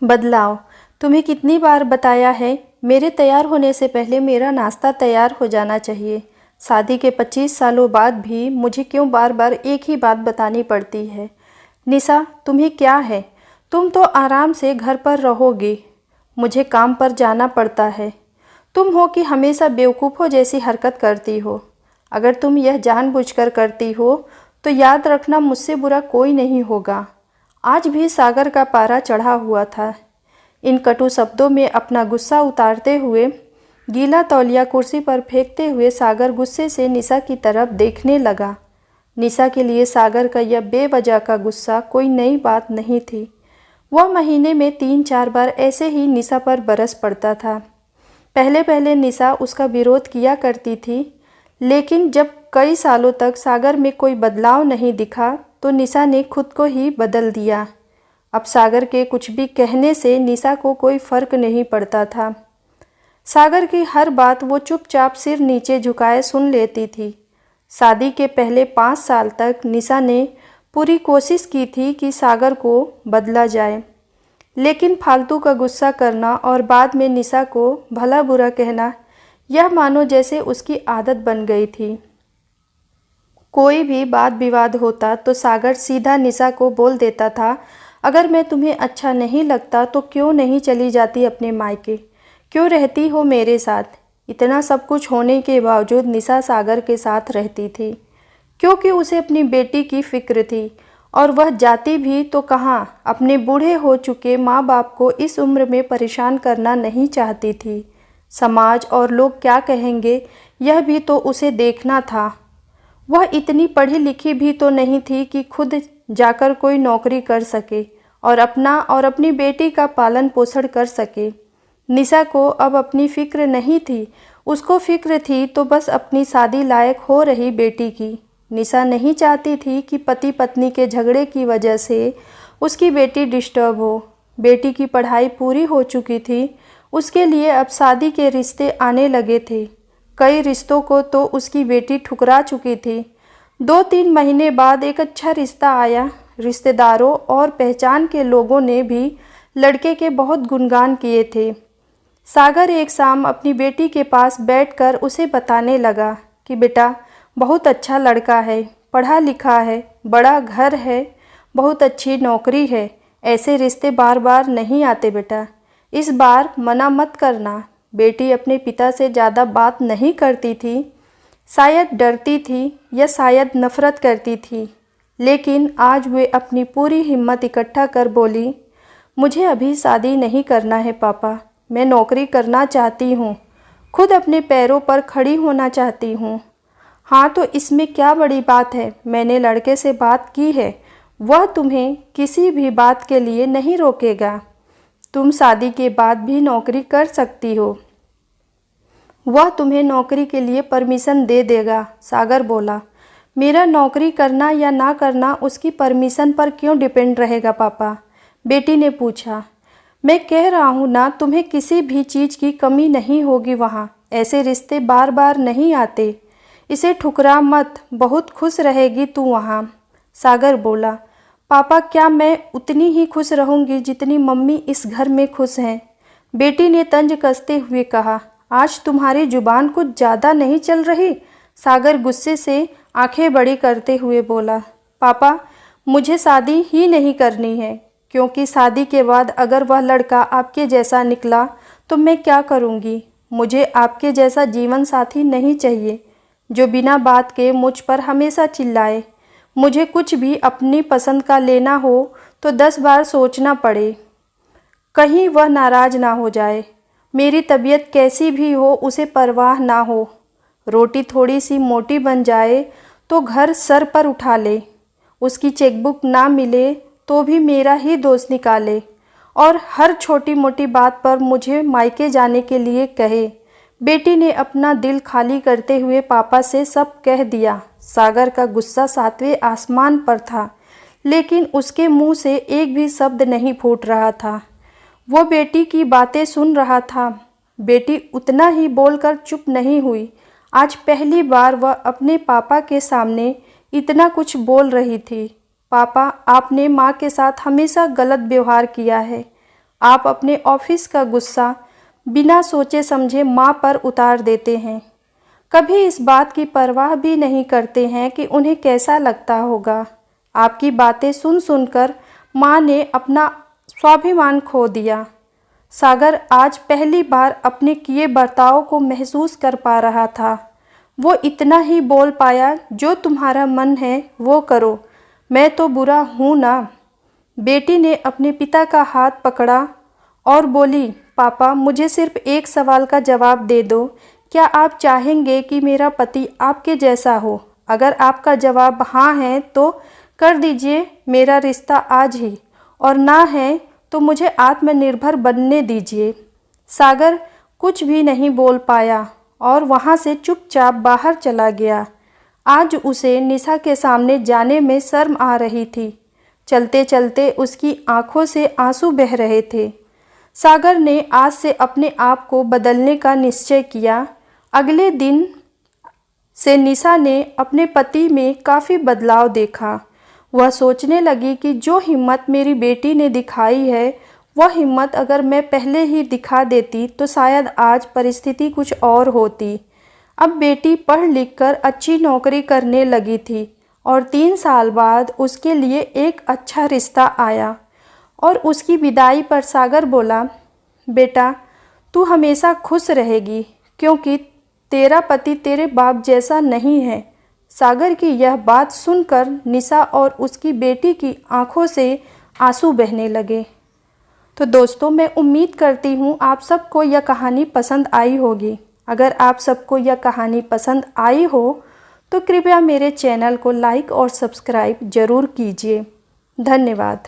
बदलाव। तुम्हें कितनी बार बताया है, मेरे तैयार होने से पहले मेरा नाश्ता तैयार हो जाना चाहिए। शादी के 25 सालों बाद भी मुझे क्यों बार बार एक ही बात बतानी पड़ती है। निशा, तुम्हें क्या है? तुम तो आराम से घर पर रहोगी, मुझे काम पर जाना पड़ता है। तुम हो कि हमेशा बेवकूफ़ों जैसी हरकत करती हो। अगर तुम यह जानबूझकर करती हो तो याद रखना, मुझसे बुरा कोई नहीं होगा। आज भी सागर का पारा चढ़ा हुआ था। इन कटु शब्दों में अपना गुस्सा उतारते हुए, गीला तौलिया कुर्सी पर फेंकते हुए सागर गुस्से से निशा की तरफ देखने लगा। निशा के लिए सागर का यह बेवजह का गुस्सा कोई नई बात नहीं थी। वह महीने में 3-4 बार ऐसे ही निशा पर बरस पड़ता था। पहले पहले निशा उसका विरोध किया करती थी, लेकिन जब कई सालों तक सागर में कोई बदलाव नहीं दिखा तो निशा ने खुद को ही बदल दिया। अब सागर के कुछ भी कहने से निशा को कोई फर्क नहीं पड़ता था। सागर की हर बात वो चुपचाप सिर नीचे झुकाए सुन लेती थी। शादी के पहले 5 साल तक निशा ने पूरी कोशिश की थी कि सागर को बदला जाए, लेकिन फालतू का गुस्सा करना और बाद में निशा को भला बुरा कहना, यह मानो जैसे उसकी आदत बन गई थी। कोई भी वाद विवाद होता तो सागर सीधा निशा को बोल देता था, अगर मैं तुम्हें अच्छा नहीं लगता तो क्यों नहीं चली जाती अपने मायके, क्यों रहती हो मेरे साथ। इतना सब कुछ होने के बावजूद निशा सागर के साथ रहती थी, क्योंकि उसे अपनी बेटी की फिक्र थी। और वह जाती भी तो कहाँ, अपने बूढ़े हो चुके माँ बाप को इस उम्र में परेशान करना नहीं चाहती थी। समाज और लोग क्या कहेंगे, यह भी तो उसे देखना था। वह इतनी पढ़ी लिखी भी तो नहीं थी कि खुद जाकर कोई नौकरी कर सके और अपना और अपनी बेटी का पालन पोषण कर सके। निशा को अब अपनी फिक्र नहीं थी, उसको फिक्र थी तो बस अपनी शादी लायक हो रही बेटी की। निशा नहीं चाहती थी कि पति पत्नी के झगड़े की वजह से उसकी बेटी डिस्टर्ब हो। बेटी की पढ़ाई पूरी हो चुकी थी, उसके लिए अब शादी के रिश्ते आने लगे थे। कई रिश्तों को तो उसकी बेटी ठुकरा चुकी थी। 2-3 महीने बाद एक अच्छा रिश्ता आया। रिश्तेदारों और पहचान के लोगों ने भी लड़के के बहुत गुणगान किए थे। सागर एक शाम अपनी बेटी के पास बैठकर उसे बताने लगा कि बेटा, बहुत अच्छा लड़का है, पढ़ा लिखा है, बड़ा घर है, बहुत अच्छी नौकरी है। ऐसे रिश्ते बार बार नहीं आते बेटा, इस बार मना मत करना। बेटी अपने पिता से ज़्यादा बात नहीं करती थी, शायद डरती थी या शायद नफरत करती थी, लेकिन आज वे अपनी पूरी हिम्मत इकट्ठा कर बोली, मुझे अभी शादी नहीं करना है पापा, मैं नौकरी करना चाहती हूँ, खुद अपने पैरों पर खड़ी होना चाहती हूँ। हाँ तो इसमें क्या बड़ी बात है, मैंने लड़के से बात की है, वह तुम्हें किसी भी बात के लिए नहीं रोकेगा। तुम शादी के बाद भी नौकरी कर सकती हो, वह तुम्हें नौकरी के लिए परमिशन दे देगा। सागर बोला, मेरा नौकरी करना या ना करना उसकी परमिशन पर क्यों डिपेंड रहेगा पापा? बेटी ने पूछा। मैं कह रहा हूँ ना, तुम्हें किसी भी चीज़ की कमी नहीं होगी वहाँ। ऐसे रिश्ते बार बार नहीं आते, इसे ठुकरा मत, बहुत खुश रहेगी तू वहाँ। सागर बोला, पापा क्या मैं उतनी ही खुश रहूँगी जितनी मम्मी इस घर में खुश हैं? बेटी ने तंज कसते हुए कहा, आज तुम्हारी जुबान कुछ ज़्यादा नहीं चल रही? सागर गुस्से से आंखें बड़ी करते हुए बोला, पापा मुझे शादी ही नहीं करनी है, क्योंकि शादी के बाद अगर वह लड़का आपके जैसा निकला तो मैं क्या करूँगी? मुझे आपके जैसा जीवन साथी नहीं चाहिए, जो बिना बात के मुझ पर हमेशा चिल्लाए। मुझे कुछ भी अपनी पसंद का लेना हो तो 10 बार सोचना पड़े, कहीं वह नाराज़ ना हो जाए। मेरी तबीयत कैसी भी हो उसे परवाह ना हो। रोटी थोड़ी सी मोटी बन जाए तो घर सर पर उठा ले, उसकी चेकबुक ना मिले तो भी मेरा ही दोष निकाले, और हर छोटी मोटी बात पर मुझे मायके जाने के लिए कहे। बेटी ने अपना दिल खाली करते हुए पापा से सब कह दिया। सागर का गुस्सा 7वें आसमान पर था, लेकिन उसके मुंह से एक भी शब्द नहीं फूट रहा था। वो बेटी की बातें सुन रहा था। बेटी उतना ही बोलकर चुप नहीं हुई। आज पहली बार वह अपने पापा के सामने इतना कुछ बोल रही थी। पापा, आपने माँ के साथ हमेशा गलत व्यवहार किया है। आप अपने ऑफिस का गुस्सा बिना सोचे समझे माँ पर उतार देते हैं। कभी इस बात की परवाह भी नहीं करते हैं कि उन्हें कैसा लगता होगा। आपकी बातें सुन सुनकर माँ ने अपना स्वाभिमान खो दिया। सागर आज पहली बार अपने किए बर्ताव को महसूस कर पा रहा था। वो इतना ही बोल पाया, जो तुम्हारा मन है वो करो, मैं तो बुरा हूँ ना। बेटी ने अपने पिता का हाथ पकड़ा और बोली, पापा मुझे सिर्फ एक सवाल का जवाब दे दो, क्या आप चाहेंगे कि मेरा पति आपके जैसा हो? अगर आपका जवाब हाँ है तो कर दीजिए मेरा रिश्ता आज ही, और ना है तो मुझे आत्मनिर्भर बनने दीजिए। सागर कुछ भी नहीं बोल पाया और वहाँ से चुपचाप बाहर चला गया। आज उसे निशा के सामने जाने में शर्म आ रही थी। चलते चलते उसकी आंखों से आंसू बह रहे थे। सागर ने आज से अपने आप को बदलने का निश्चय किया। अगले दिन से निशा ने अपने पति में काफ़ी बदलाव देखा। वह सोचने लगी कि जो हिम्मत मेरी बेटी ने दिखाई है, वह हिम्मत अगर मैं पहले ही दिखा देती तो शायद आज परिस्थिति कुछ और होती। अब बेटी पढ़ लिख कर अच्छी नौकरी करने लगी थी और 3 साल बाद उसके लिए एक अच्छा रिश्ता आया। और उसकी विदाई पर सागर बोला, बेटा तू हमेशा खुश रहेगी, क्योंकि तेरा पति तेरे बाप जैसा नहीं है। सागर की यह बात सुनकर निशा और उसकी बेटी की आंखों से आंसू बहने लगे। तो दोस्तों, मैं उम्मीद करती हूँ आप सबको यह कहानी पसंद आई होगी। अगर आप सबको यह कहानी पसंद आई हो तो कृपया मेरे चैनल को लाइक और सब्सक्राइब ज़रूर कीजिए। धन्यवाद।